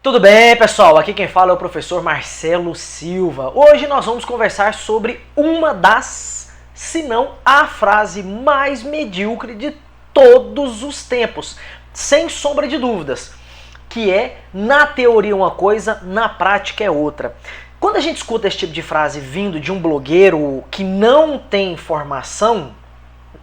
Tudo bem, pessoal? Aqui quem fala é o professor Marcelo Silva. Hoje nós vamos conversar sobre uma das, se não a frase mais medíocre de todos os tempos, sem sombra de dúvidas, que é na teoria uma coisa, na prática é outra. Quando a gente escuta esse tipo de frase vindo de um blogueiro que não tem formação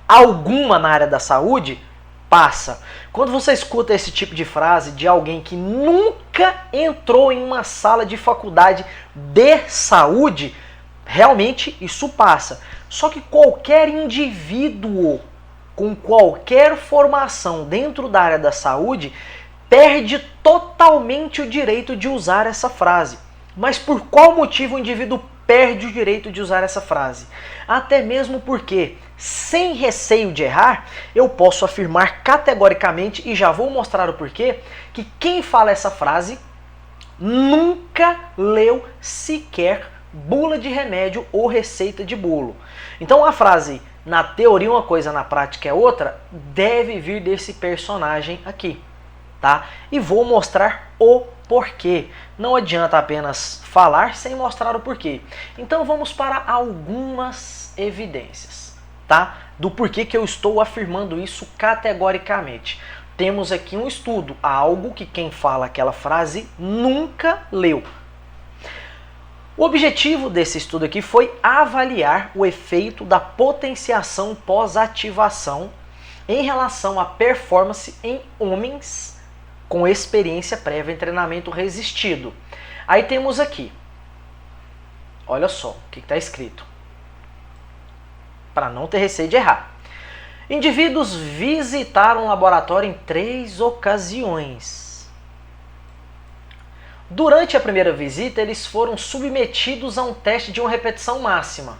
alguma na área da saúde, passa. Quando você escuta esse tipo de frase de alguém que nunca entrou em uma sala de faculdade de saúde, realmente isso passa. Só que qualquer indivíduo com qualquer formação dentro da área da saúde perde totalmente o direito de usar essa frase. Mas por qual motivo o indivíduo perde o direito de usar essa frase? Até mesmo porque, sem receio de errar, eu posso afirmar categoricamente, e já vou mostrar o porquê, que quem fala essa frase nunca leu sequer bula de remédio ou receita de bolo. Então a frase, na teoria uma coisa, na prática é outra, deve vir desse personagem aqui, tá? E vou mostrar o porquê. Não adianta apenas falar sem mostrar o porquê. Então vamos para algumas evidências, tá? Do porquê que eu estou afirmando isso categoricamente. Temos aqui um estudo, algo que quem fala aquela frase nunca leu. O objetivo desse estudo aqui foi avaliar o efeito da potenciação pós-ativação em relação à performance em homens com experiência prévia em treinamento resistido. Aí temos aqui, olha só o que está escrito, para não ter receio de errar. Indivíduos visitaram o laboratório em 3 ocasiões. Durante a primeira visita, eles foram submetidos a um teste de uma repetição máxima.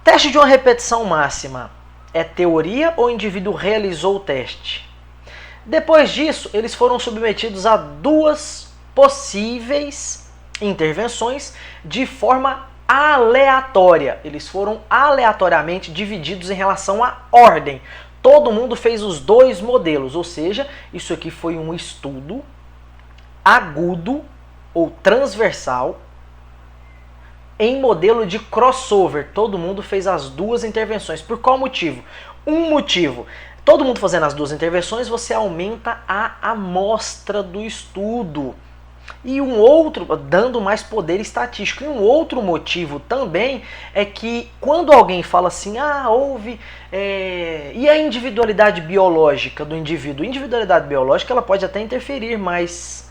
Teste de uma repetição máxima é teoria ou o indivíduo realizou o teste? Depois disso, eles foram submetidos a 2 possíveis intervenções de forma aleatória. Eles foram aleatoriamente divididos em relação à ordem. Todo mundo fez os 2 modelos, ou seja, isso aqui foi um estudo agudo ou transversal em modelo de crossover. Todo mundo fez as 2 intervenções. Por qual motivo? Um motivo. Todo mundo fazendo as 2 intervenções, você aumenta a amostra do estudo. E um outro, dando mais poder estatístico. E um outro motivo também é que quando alguém fala assim, houve... e a individualidade biológica do indivíduo? A individualidade biológica ela pode até interferir, mas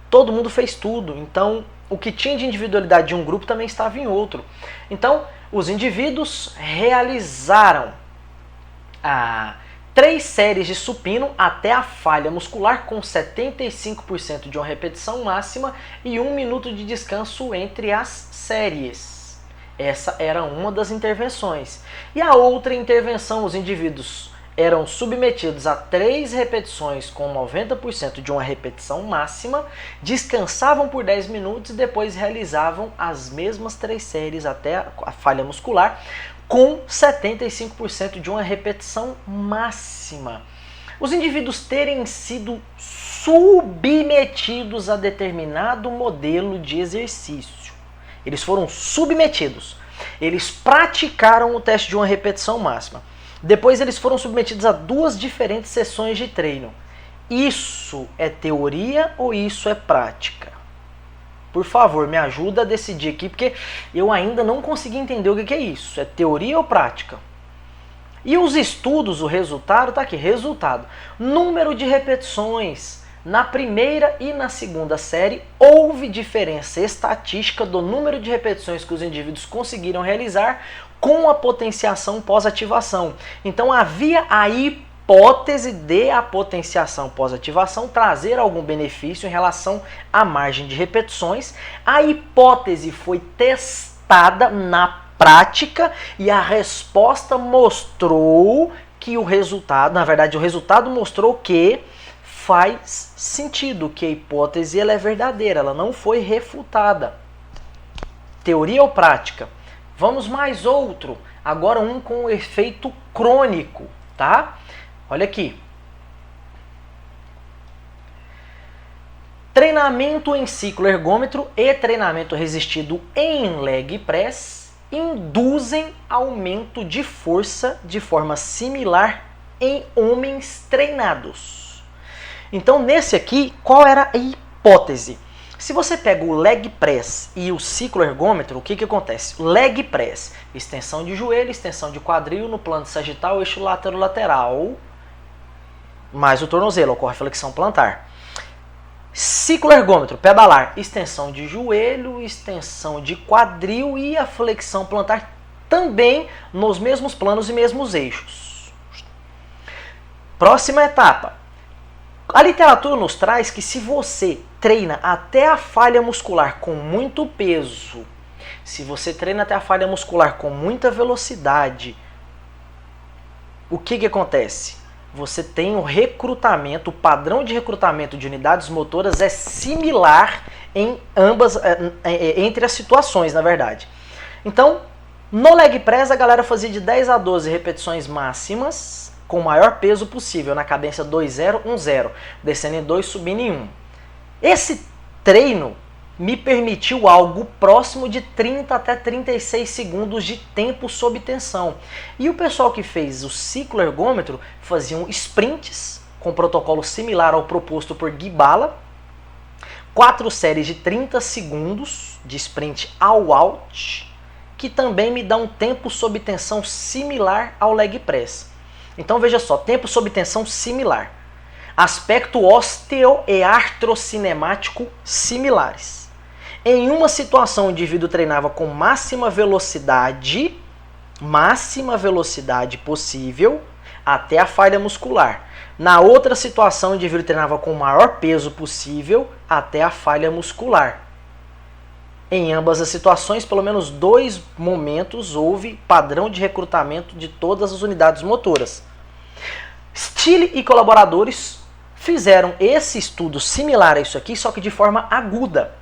todo mundo fez tudo. Então, o que tinha de individualidade de um grupo também estava em outro. Então, os indivíduos realizaram 3 séries de supino até a falha muscular com 75% de uma repetição máxima e 1 minuto de descanso entre as séries. Essa era uma das intervenções. E a outra intervenção, os indivíduos eram submetidos a 3 repetições com 90% de uma repetição máxima, descansavam por 10 minutos e depois realizavam as mesmas 3 séries até a falha muscular, com 75% de uma repetição máxima. Os indivíduos terem sido submetidos a determinado modelo de exercício. Eles foram submetidos. Eles praticaram o teste de uma repetição máxima. Depois eles foram submetidos a 2 diferentes sessões de treino. Isso é teoria ou isso é prática? Por favor, me ajuda a decidir aqui, porque eu ainda não consegui entender o que é isso. É teoria ou prática? E os estudos, o resultado, está aqui, resultado. Número de repetições. Na primeira e na segunda série, houve diferença estatística do número de repetições que os indivíduos conseguiram realizar com a potenciação pós-ativação. Então havia a hipótese de a potenciação pós-ativação trazer algum benefício em relação à margem de repetições. A hipótese foi testada na prática e a resposta mostrou que o resultado, na verdade o resultado mostrou que faz sentido, que a hipótese ela é verdadeira, ela não foi refutada. Teoria ou prática? Vamos mais outro, agora um com efeito crônico, tá? Olha aqui. Treinamento em ciclo ergômetro e treinamento resistido em leg press induzem aumento de força de forma similar em homens treinados. Então, nesse aqui, qual era a hipótese? Se você pega o leg press e o ciclo ergômetro, o que acontece? Leg press, extensão de joelho, extensão de quadril no plano sagital, eixo lateral, mais o tornozelo, ocorre flexão plantar. Ciclo ergômetro, pedalar, extensão de joelho, extensão de quadril e a flexão plantar também nos mesmos planos e mesmos eixos. Próxima etapa. A literatura nos traz que se você treina até a falha muscular com muito peso, se você treina até a falha muscular com muita velocidade, o que acontece? Você tem o recrutamento, o padrão de recrutamento de unidades motoras é similar em ambas, entre as situações, na verdade. Então, no leg press a galera fazia de 10 a 12 repetições máximas com o maior peso possível, na cadência 2-0, 1-0, descendo em 2, subindo em 1. Esse treino me permitiu algo próximo de 30 até 36 segundos de tempo sob tensão. E o pessoal que fez o ciclo ergômetro faziam sprints com protocolo similar ao proposto por Gibala, 4 séries de 30 segundos de sprint all out, que também me dá um tempo sob tensão similar ao leg press. Então veja só, tempo sob tensão similar. Aspecto ósteo e artrocinemático similares. Em uma situação, o indivíduo treinava com máxima velocidade possível até a falha muscular. Na outra situação, o indivíduo treinava com o maior peso possível até a falha muscular. Em ambas as situações, pelo menos 2 momentos, houve padrão de recrutamento de todas as unidades motoras. Stille e colaboradores fizeram esse estudo similar a isso aqui, só que de forma aguda.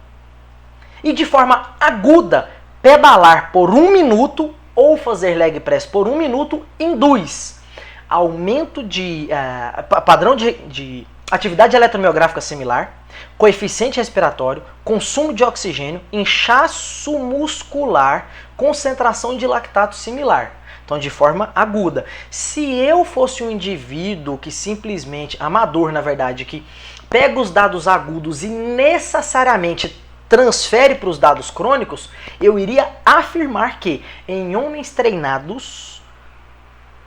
E de forma aguda, pedalar por 1 minuto ou fazer leg press por 1 minuto induz aumento de padrão de atividade eletromiográfica similar, coeficiente respiratório, consumo de oxigênio, inchaço muscular, concentração de lactato similar. Então, de forma aguda. Se eu fosse um indivíduo que simplesmente, amador na verdade, que pega os dados agudos e necessariamente transfere para os dados crônicos, eu iria afirmar que em homens treinados,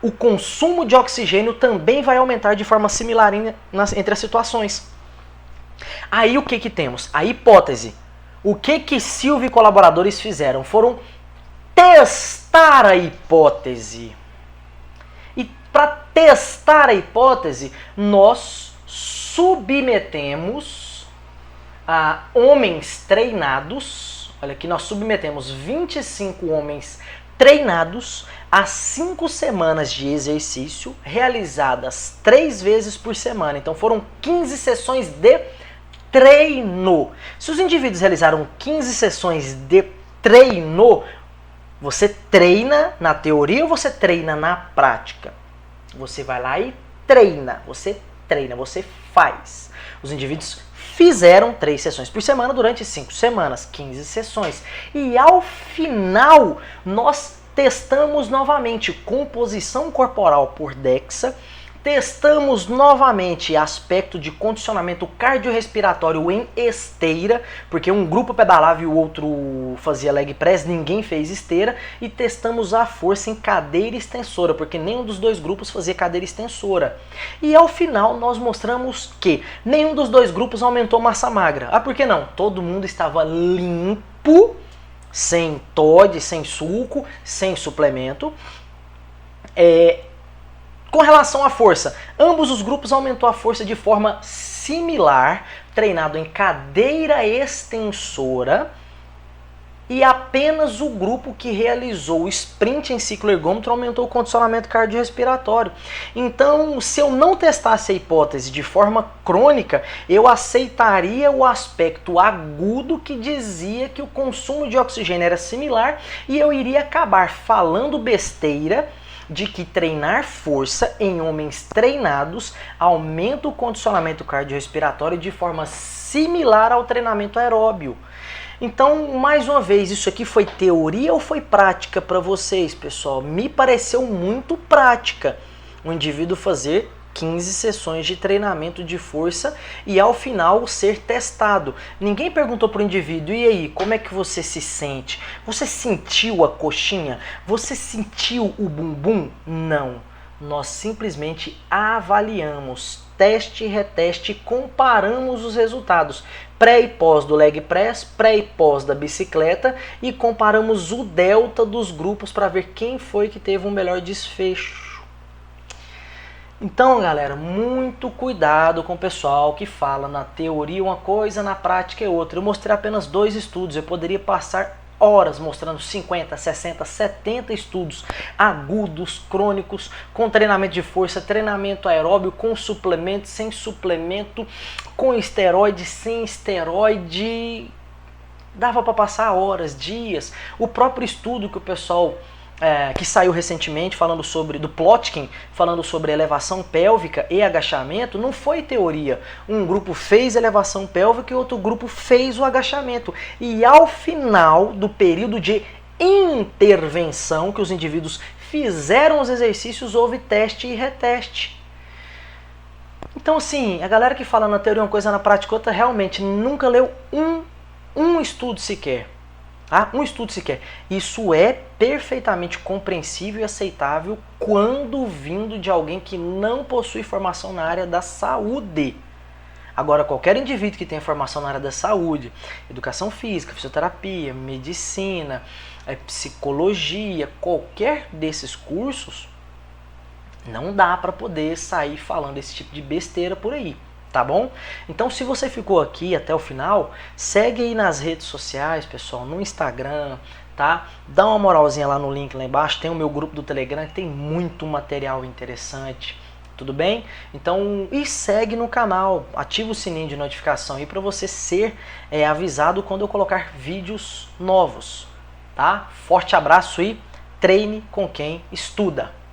o consumo de oxigênio também vai aumentar de forma similar entre as situações. Aí o que temos? A hipótese. O que Silva e colaboradores fizeram? Foram testar a hipótese. E para testar a hipótese, nós submetemos a homens treinados, olha aqui, nós submetemos 25 homens treinados a 5 semanas de exercício, realizadas 3 vezes por semana. Então foram 15 sessões de treino. Se os indivíduos realizaram 15 sessões de treino, você treina na teoria ou você treina na prática? Você vai lá e treina, você faz. Os indivíduos fizeram 3 sessões por semana durante 5 semanas, 15 sessões. E ao final, nós testamos novamente composição corporal por DEXA, testamos novamente aspecto de condicionamento cardiorrespiratório em esteira, porque um grupo pedalava e o outro fazia leg press, ninguém fez esteira, e testamos a força em cadeira extensora, porque nenhum dos 2 grupos fazia cadeira extensora. E ao final nós mostramos que nenhum dos 2 grupos aumentou massa magra. Ah, por que não? Todo mundo estava limpo, sem TOD, sem suco, sem suplemento. Com relação à força, ambos os grupos aumentou a força de forma similar, treinado em cadeira extensora, e apenas o grupo que realizou o sprint em ciclo ergômetro aumentou o condicionamento cardiorrespiratório. Então, se eu não testasse a hipótese de forma crônica, eu aceitaria o aspecto agudo que dizia que o consumo de oxigênio era similar e eu iria acabar falando besteira de que treinar força em homens treinados aumenta o condicionamento cardiorrespiratório de forma similar ao treinamento aeróbio. Então, mais uma vez, isso aqui foi teoria ou foi prática para vocês, pessoal? Me pareceu muito prática. O indivíduo fazer 15 sessões de treinamento de força e ao final ser testado. Ninguém perguntou para o indivíduo, e aí, como é que você se sente? Você sentiu a coxinha? Você sentiu o bumbum? Não. Nós simplesmente avaliamos, teste e reteste, comparamos os resultados pré e pós do leg press, pré e pós da bicicleta e comparamos o delta dos grupos para ver quem foi que teve um melhor desfecho. Então, galera, muito cuidado com o pessoal que fala na teoria uma coisa, na prática é outra. Eu mostrei apenas 2 estudos, eu poderia passar horas mostrando 50, 60, 70 estudos agudos, crônicos, com treinamento de força, treinamento aeróbio, com suplemento, sem suplemento, com esteroide, sem esteroide. Dava para passar horas, dias. O próprio estudo que o pessoal que saiu recentemente falando sobre do Plotkin, falando sobre elevação pélvica e agachamento, não foi teoria. Um grupo fez elevação pélvica e outro grupo fez o agachamento. E ao final do período de intervenção que os indivíduos fizeram os exercícios, houve teste e reteste. Então, assim, a galera que fala na teoria uma coisa, na prática outra, realmente nunca leu um estudo sequer. Um estudo sequer. Isso é perfeitamente compreensível e aceitável quando vindo de alguém que não possui formação na área da saúde. Agora, qualquer indivíduo que tenha formação na área da saúde, educação física, fisioterapia, medicina, psicologia, qualquer desses cursos, não dá para poder sair falando esse tipo de besteira por aí. Tá bom? Então, se você ficou aqui até o final, segue aí nas redes sociais, pessoal, no Instagram, tá? Dá uma moralzinha lá no link lá embaixo, tem o meu grupo do Telegram que tem muito material interessante, tudo bem? Então, e segue no canal, ativa o sininho de notificação aí para você ser avisado quando eu colocar vídeos novos, tá? Forte abraço e treine com quem estuda!